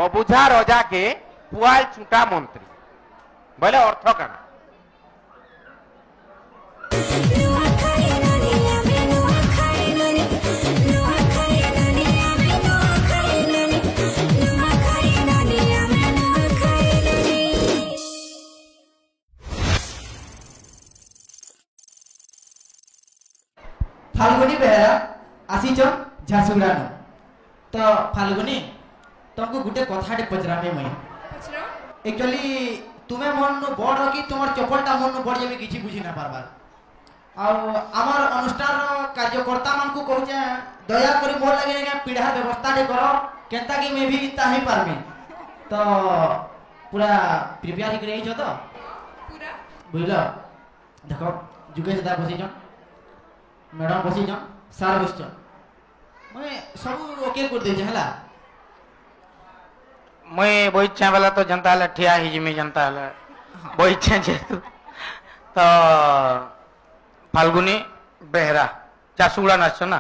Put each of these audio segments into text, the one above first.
अबुझा रजा के पुआल चुटा मंत्री बोले अर्थ काना फाल्गुनी बेहरा आसीच झारसुगुड़ा तो फाल्गुनी तुमको गोटे कथाटे पचरामे मुई एक्चुअली तुम्हें मन बड़ कि तुम चपलटा मन बड़ जमी किसी बुझी ना पारबार आमर अनुष्ठान कार्यकर्ता मान को कहूचे दया करी मोर लगे पीढ़ा व्यवस्था कर केनता कि मैं भी ताही पारमी तो पूरा प्रिपेयर हो रही तो पूरा बुझल देखो जुगेश दा बसी मैडम बसी सार बस मैं सब ओके कर दे हला मैं बही छे वाला तो जनता हला ठिया ही जिमी जनता हला बही छे जेतु तो फाल्गुनी बेहरा झारसुगुड़ा नाच ना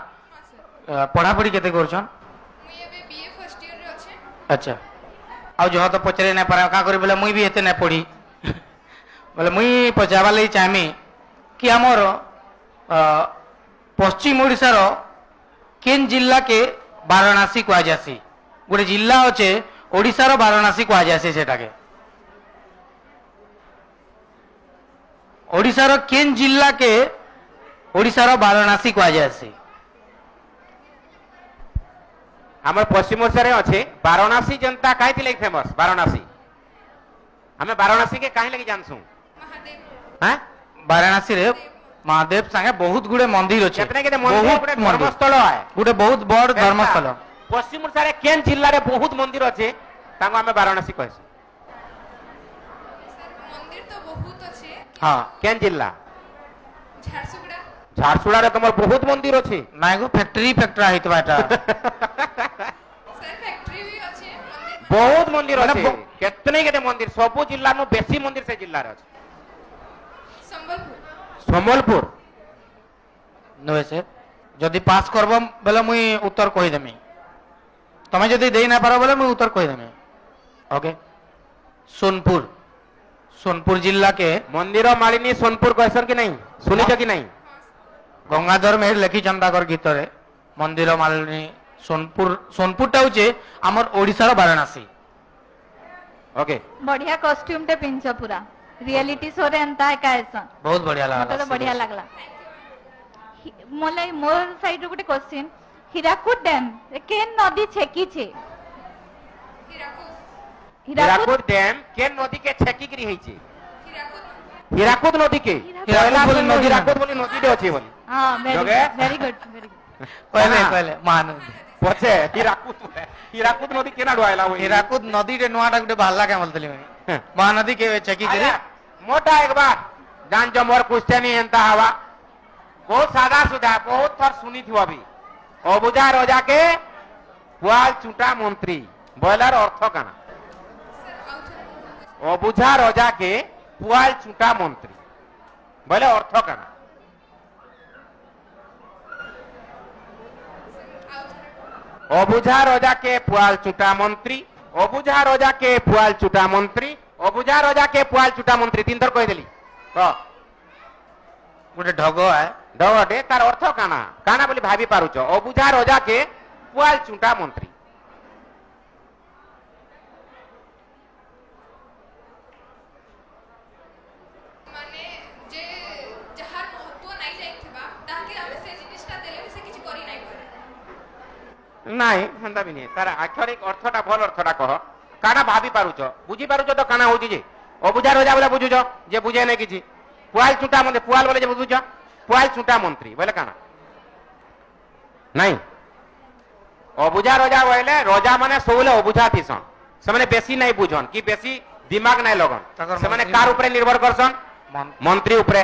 पढ़ा पढ़ी केते करछन मुई एबे बीए फर्स्ट ईयर रे अछि अच्छा आ जो तो पचरे ना पारा का करी बोले मुई भी एते ना पढ़ी बोले मुई पचावा लई चाहमी कि हमर पश्चिम ओडिसा रो केन जिल्ला के वाराणसी को आजासी गोटे जिल्ला अच्छे ओडिसा रो वाराणसी को आजासी सेटा के ओडिसा रो केन जिल्ला के ओडिसा रो वाराणसी को आजासी हमर पश्चिम ओडिसा रे अच्छे वाराणसी जनता काहे थी लाइक फेमस वाराणसी हमें वाराणसी के काहे लगी जानसु महादेव हैं वाराणसी रे महादेव संगे बहुत गुड़े मंदिर अच्छे केतने केते मंदिर गुड़े धर्मस्थल है गुटे बहुत बड़ धर्मस्थल पश्चिम ओडिसा रे केन जिल्ला रे बहुत मंदिर अच्छे तांको हमें वाराणसी कहसु सर मंदिर तो बहुत अछि हाँ केन जिल्ला झारसुगुड़ा झारसुगुड़ा रे तमर बहुत मंदिर अच्छे नाइ गो फैक्ट्री फैक्ट्रा हितबा एटा सर फैक्ट्री भी अछि मंदिर बहुत मंदिर अच्छे केतने केते मंदिर सबो जिल्ला नु बेसी मंदिर से जिल्ला रे अच्छे संबलपुर संबलपुर नुहे से जदि पास करबो बेले मुई उत्तर कहि देमी तमे जदि देई ना पारो बेले मुई उत्तर कहि देमी ओके सोनपुर सोनपुर जिला के मंदिर मालिनी सोनपुर कहसन कि नहीं सुनी छ कि नहीं गंगाधर मेहर लेखी चंदाकर गीत रे मंदिर मालिनी सोनपुर सोनपुर टा होचे हमर ओडिसा रो वाराणसी ओके बढ़िया कॉस्ट्यूम टे पिंच पूरा रियलिटी शो रे एंता है कायसन बहुत बढ़िया मते लागला तो बढ़िया लागला मोले मोर साइड रो गुटे क्वेश्चन हीराकुद डैम केन नदी छेकी छे हीराकुद हीराकुद डैम के नदी के छेकी करी है छी हीराकुद हीराकुद नदी के हीराकुद बोली नदी हीराकुद बोली नदी दे अछि बोली हां जोगे? वेरी गुड वेरी गुड पहले पहले महानदी पछे हीराकुद नदी केना डुआइला होई हीराकुद नदी रे नुआटा गुटे भाला के बोलतली मैं महानदी के छेकी करी मोटा एक बार जान जो मोर क्वेश्चन ही एंता हवा बहुत सादा सुधा बहुत थर सुनी थी अभी अबुझा रजा के पुआल चुटा मंत्री बॉयलर अर्थ काना अबुझा रजा के पुआल चुटा मंत्री बोले अर्थ काना अबुझा रजा के पुआल चुटा मंत्री अबुझा रजा के पुआल चुटा मंत्री अबुझा रजा के पुआल चुटा मंत्री तीन थर कह देली तो गोटे ढग है डगटे तार अर्थ काना काना बोली भाभी पारुच अबुझा रजा के पुआल चुटा मंत्री माने जे जहार महत्व नाही जाइथिबा ताके हमें से जिनिसटा देले भी से किछि करि नाही पारे नहीं हंदा भी नहीं तार आक्षरिक अर्थटा भल अर्थटा कह काना भाभी पारुच बुझी पारुच तो काना होची जे अबुझा रजा बोले बुझुच जे बुझे नहीं किछि पुआल चुटा मंत्री पुआल बोले जे बुझुच पुआल चुटा मंत्री बोले काना नहीं अबुझा रजा बोले रजा माने सोले अबुझा थिसन से माने बेसी नहीं बुझन कि बेसी दिमाग नहीं लगन से माने कार ऊपर निर्भर करसन मंत्री ऊपर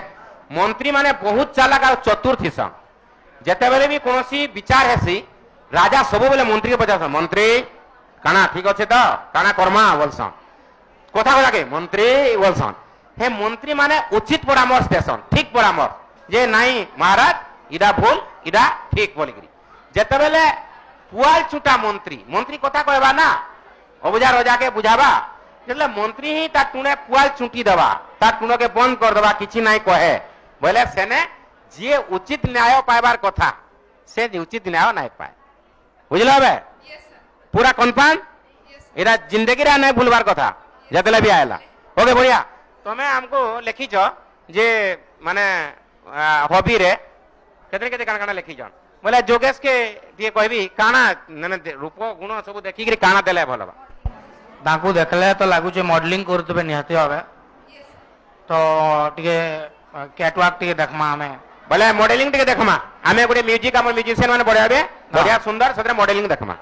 मंत्री माने बहुत चालाक और चतुर थिसन जेते बेले भी कोनोसी विचार हेसी राजा सब बेले मंत्री के पचास मंत्री काना ठीक अच्छे तो काना कर्मा बोलसन कथा कथा के मंत्री बोलसन हे मंत्री माने उचित परामर्श देसन ठीक परामर्श जे नहीं महाराज इडा भूल इडा ठीक बोलिकरी जेते बेले पुआल चुटा मंत्री मंत्री कथा कहबा ना অবুঝা রজাকে বুঝাবা যেতলে মন্ত্রী হি তার টুনে পুয়াল চুটি দেবা তার টুনকে বন্ধ করে দেবা কিছু নাই কহে বলে সেনে যে উচিত ন্যায় পাইবার কথা সে উচিত ন্যায় নাই পায় বুঝলে হবে Yes, sir. পুরা কনফার্ম Yes, sir. এটা জিন্দগি রে নাই ভুলবার কথা যেতলে বি আইলা ওকে বড়িয়া তুমি আমকো লিখিছ যে মানে হবি রে কেতে কেতে কানা কানা লিখিছ বলে যোগেশ কে দিয়ে কইবি কানা মানে রূপ গুণ সব দেখি কি কানা দেলে ভালো বা ତାଙ୍କୁ ଦେଖିଲେ ତ ଲାଗୁଛି ମଡେଲିଂ କରୁଥିବେ ନିହାତି ଭାବେ Yes, sir. ତ ଟିକେ କ୍ୟାଟୱାକ୍ ଟିକେ ଦେଖମା ଆମେ बोले मॉडलिंग टिके देखमा हमें गोटे म्यूजिक हमर म्यूजिशियन माने बढ़िया बे बढ़िया सुंदर सदरे मॉडलिंग देखमा